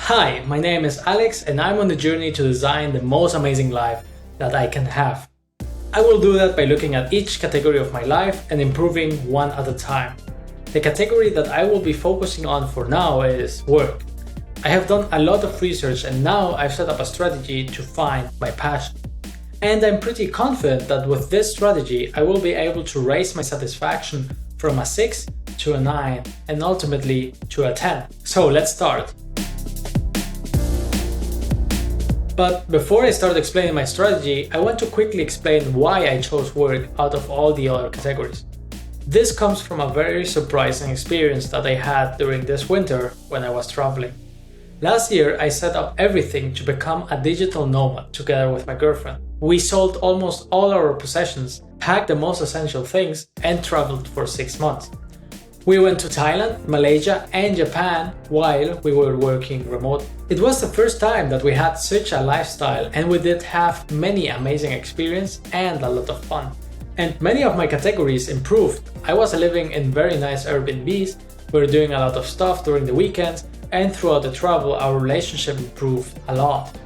Hi, my name is Alex and I'm on the journey to design the most amazing life that I can have. I will do that by looking at each category of my life and improving one at a time. The category that I will be focusing on for now is work. I have done a lot of research and now I've set up a strategy to find my passion. And I'm pretty confident that with this strategy I will be able to raise my satisfaction from a 6 to a 9 and ultimately to a 10. So let's start. But before I start explaining my strategy, I want to quickly explain why I chose work out of all the other categories. This comes from a very surprising experience that I had during this winter when I was traveling. Last year, I set up everything to become a digital nomad together with my girlfriend. We sold almost all our possessions, packed the most essential things, and traveled for 6 months. We went to Thailand, Malaysia, and Japan while we were working remote. It was the first time that we had such a lifestyle, and we did have many amazing experiences and a lot of fun. And many of my categories improved. I was living in very nice Airbnbs, we were doing a lot of stuff during the weekends, and throughout the travel our relationship improved a lot.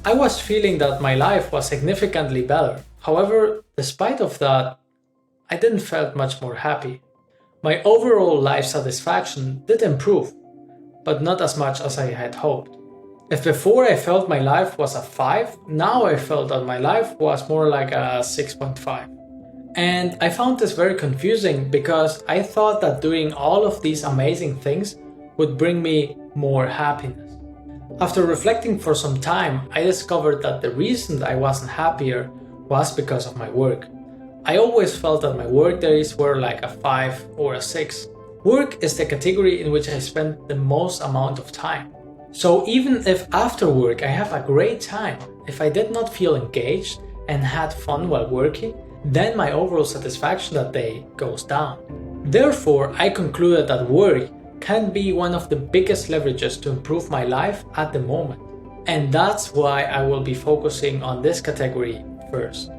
I was feeling that my life was significantly better. However, despite of that, I didn't feel much more happy. My overall life satisfaction did improve, but not as much as I had hoped. If before I felt my life was a 5, now I felt that my life was more like a 6.5. And I found this very confusing because I thought that doing all of these amazing things would bring me more happiness. After reflecting for some time, I discovered that the reason I wasn't happier was because of my work. I always felt that my work days were like a 5 or a 6. Work is the category in which I spend the most amount of time. So even if after work I have a great time, if I did not feel engaged and had fun while working, then my overall satisfaction that day goes down. Therefore, I concluded that work can be one of the biggest leverages to improve my life at the moment. And that's why I will be focusing on this category first.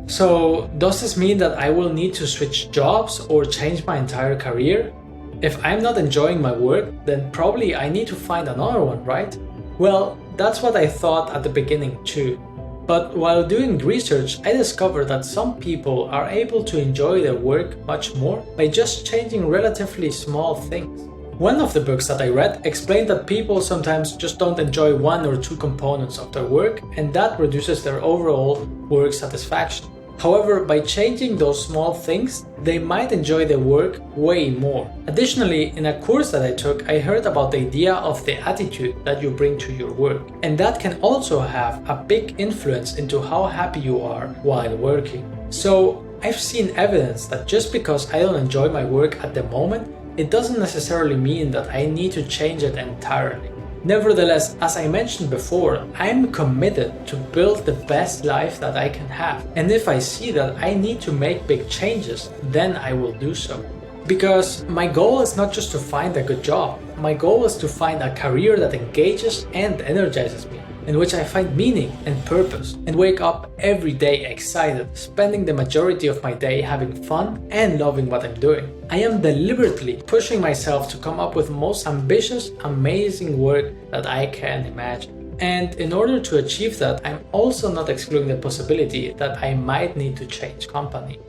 So, does this mean that I will need to switch jobs or change my entire career? If I'm not enjoying my work, then probably I need to find another one, right? Well, that's what I thought at the beginning too. But while doing research, I discovered that some people are able to enjoy their work much more by just changing relatively small things. One of the books that I read explained that people sometimes just don't enjoy 1 or 2 components of their work, and that reduces their overall work satisfaction. However, by changing those small things, they might enjoy their work way more. Additionally, in a course that I took, I heard about the idea of the attitude that you bring to your work. And that can also have a big influence into how happy you are while working. So, I've seen evidence that just because I don't enjoy my work at the moment, it doesn't necessarily mean that I need to change it entirely. Nevertheless, as I mentioned before, I'm committed to build the best life that I can have. And if I see that I need to make big changes, then I will do so. Because my goal is not just to find a good job. My goal is to find a career that engages and energizes me, in which I find meaning and purpose, and wake up every day excited, spending the majority of my day having fun and loving what I'm doing. I am deliberately pushing myself to come up with the most ambitious, amazing work that I can imagine. And in order to achieve that, I'm also not excluding the possibility that I might need to change company,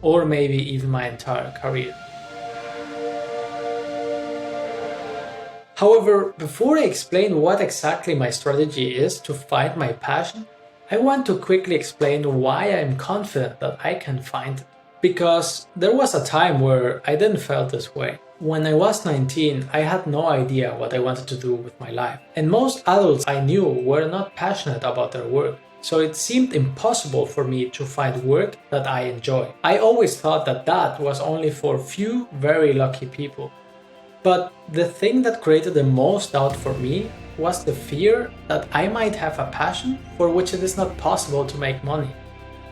or maybe even my entire career. However, before I explain what exactly my strategy is to find my passion, I want to quickly explain why I'm confident that I can find it. Because there was a time where I didn't feel this way. When I was 19, I had no idea what I wanted to do with my life. And most adults I knew were not passionate about their work. So it seemed impossible for me to find work that I enjoy. I always thought that that was only for few very lucky people. But the thing that created the most doubt for me was the fear that I might have a passion for which it is not possible to make money.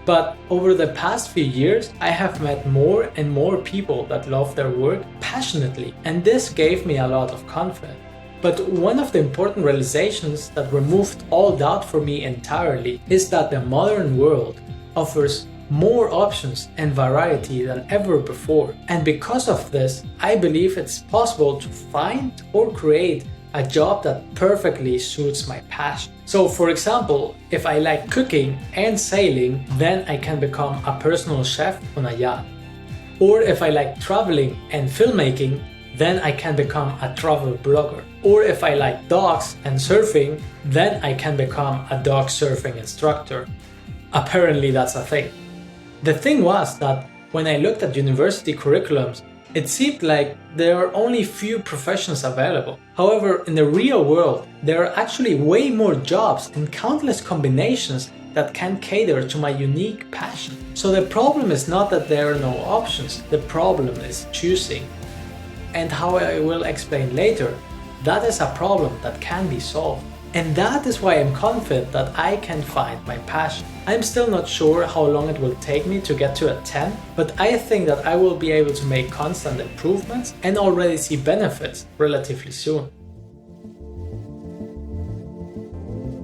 But over the past few years, I have met more and more people that love their work passionately, and this gave me a lot of confidence. But one of the important realizations that removed all doubt for me entirely is that the modern world offers more options and variety than ever before. And because of this, I believe it's possible to find or create a job that perfectly suits my passion. So for example, if I like cooking and sailing, then I can become a personal chef on a yacht. Or if I like traveling and filmmaking, then I can become a travel blogger. Or if I like dogs and surfing, then I can become a dog surfing instructor. Apparently that's a thing. The thing was that when I looked at university curriculums, it seemed like there are only few professions available. However, in the real world, there are actually way more jobs and countless combinations that can cater to my unique passion. So the problem is not that there are no options, the problem is choosing. And how I will explain later, that is a problem that can be solved. And that is why I'm confident that I can find my passion. I'm still not sure how long it will take me to get to a 10, but I think that I will be able to make constant improvements and already see benefits relatively soon.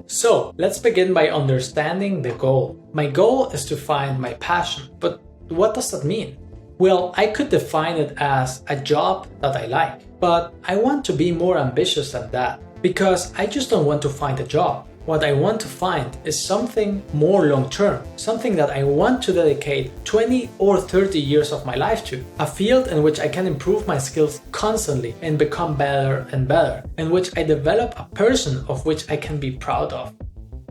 So let's begin by understanding the goal. My goal is to find my passion, but what does that mean? Well, I could define it as a job that I like, but I want to be more ambitious than that, because I just don't want to find a job. What I want to find is something more long-term, something that I want to dedicate 20 or 30 years of my life to, a field in which I can improve my skills constantly and become better and better, in which I develop a person of which I can be proud of.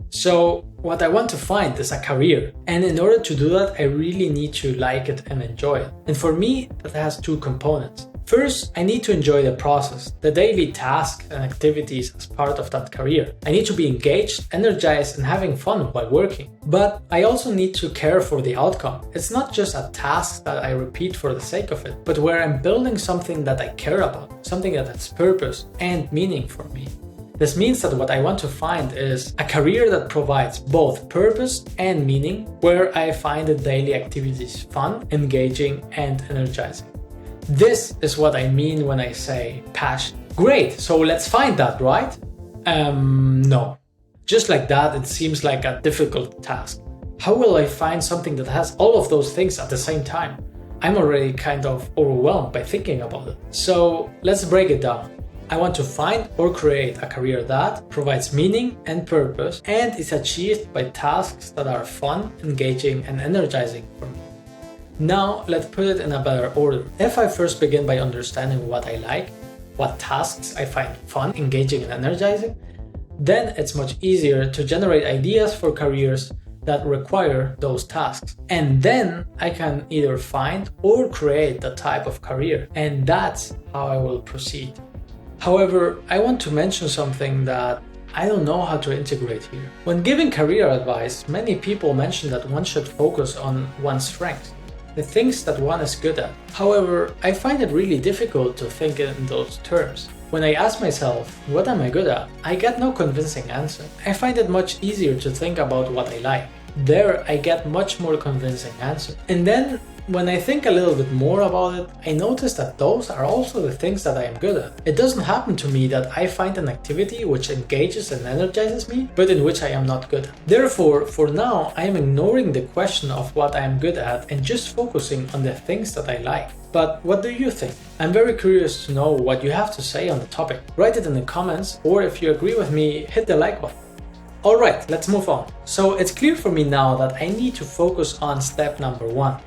So what I want to find is a career, and in order to do that I really need to like it and enjoy it. And for me that has two components. First, I need to enjoy the process, the daily tasks and activities as part of that career. I need to be engaged, energized and having fun while working. But I also need to care for the outcome. It's not just a task that I repeat for the sake of it, but where I'm building something that I care about, something that has purpose and meaning for me. This means that what I want to find is a career that provides both purpose and meaning, where I find the daily activities fun, engaging and energizing. This is what I mean when I say passion. Great, so let's find that, right? No. Just like that, it seems like a difficult task. How will I find something that has all of those things at the same time? I'm already kind of overwhelmed by thinking about it. So let's break it down. I want to find or create a career that provides meaning and purpose and is achieved by tasks that are fun, engaging and energizing for me. Now let's put it in a better order. If I first begin by understanding what I like, what tasks I find fun, engaging and energizing, then it's much easier to generate ideas for careers that require those tasks. And then I can either find or create the type of career, and that's how I will proceed. However, I want to mention something that I don't know how to integrate here. When giving career advice, many people mention that one should focus on one's strengths, the things that one is good at. However, I find it really difficult to think in those terms. When I ask myself, what am I good at? I get no convincing answer. I find it much easier to think about what I like. There, I get much more convincing answer. And then, when I think a little bit more about it, I notice that those are also the things that I am good at. It doesn't happen to me that I find an activity which engages and energizes me, but in which I am not good at. Therefore, for now, I am ignoring the question of what I am good at and just focusing on the things that I like. But what do you think? I'm very curious to know what you have to say on the topic. Write it in the comments, or if you agree with me, hit the like button. Alright, let's move on. So it's clear for me now that I need to focus on step number 1.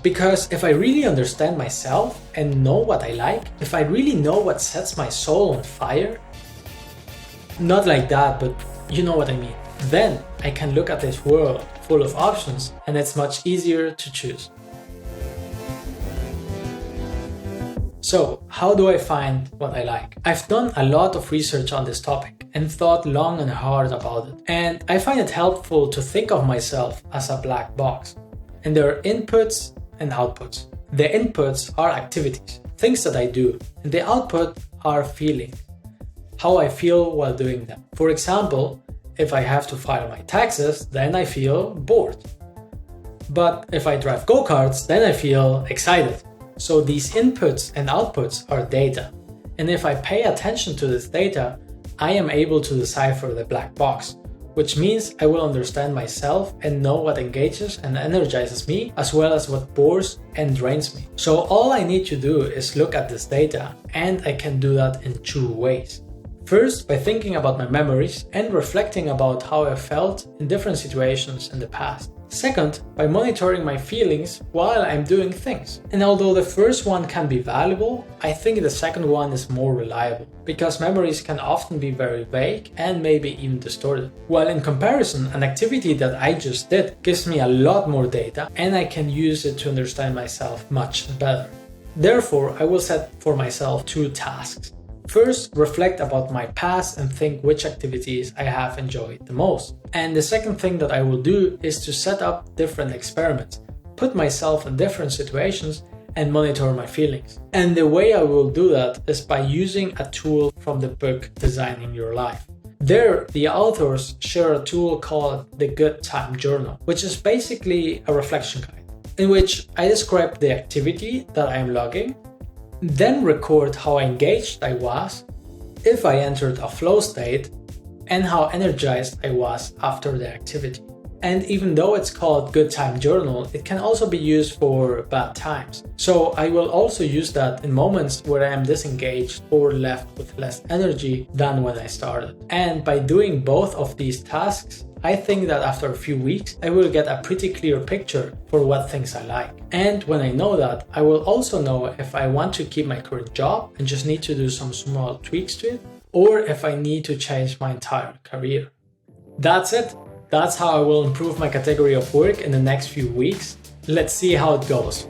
Because if I really understand myself and know what I like, if I really know what sets my soul on fire, not like that, but you know what I mean, then I can look at this world full of options and it's much easier to choose. So, how do I find what I like? I've done a lot of research on this topic and thought long and hard about it. And I find it helpful to think of myself as a black box. And there are inputs and outputs. The inputs are activities, things that I do, and the output are feelings, how I feel while doing them. For example, if I have to file my taxes, then I feel bored. But if I drive go-karts, then I feel excited. So these inputs and outputs are data. And if I pay attention to this data, I am able to decipher the black box, which means I will understand myself and know what engages and energizes me, as well as what bores and drains me. So all I need to do is look at this data, and I can do that in 2 ways. First, by thinking about my memories and reflecting about how I felt in different situations in the past. Second, by monitoring my feelings while I'm doing things. And although the first one can be valuable, I think the second one is more reliable, because memories can often be very vague and maybe even distorted. While in comparison, an activity that I just did gives me a lot more data and I can use it to understand myself much better. Therefore, I will set for myself 2 tasks. First, reflect about my past and think which activities I have enjoyed the most. And the second thing that I will do is to set up different experiments, put myself in different situations, and monitor my feelings. And the way I will do that is by using a tool from the book Designing Your Life. There, the authors share a tool called the Good Time Journal, which is basically a reflection guide, in which I describe the activity that I am logging, then record how engaged I was, if I entered a flow state, and how energized I was after the activity. And even though it's called Good Time Journal, it can also be used for bad times. So I will also use that in moments where I am disengaged or left with less energy than when I started. And by doing both of these tasks, I think that after a few weeks, I will get a pretty clear picture for what things I like. And when I know that, I will also know if I want to keep my current job and just need to do some small tweaks to it, or if I need to change my entire career. That's it. That's how I will improve my category of work in the next few weeks. Let's see how it goes.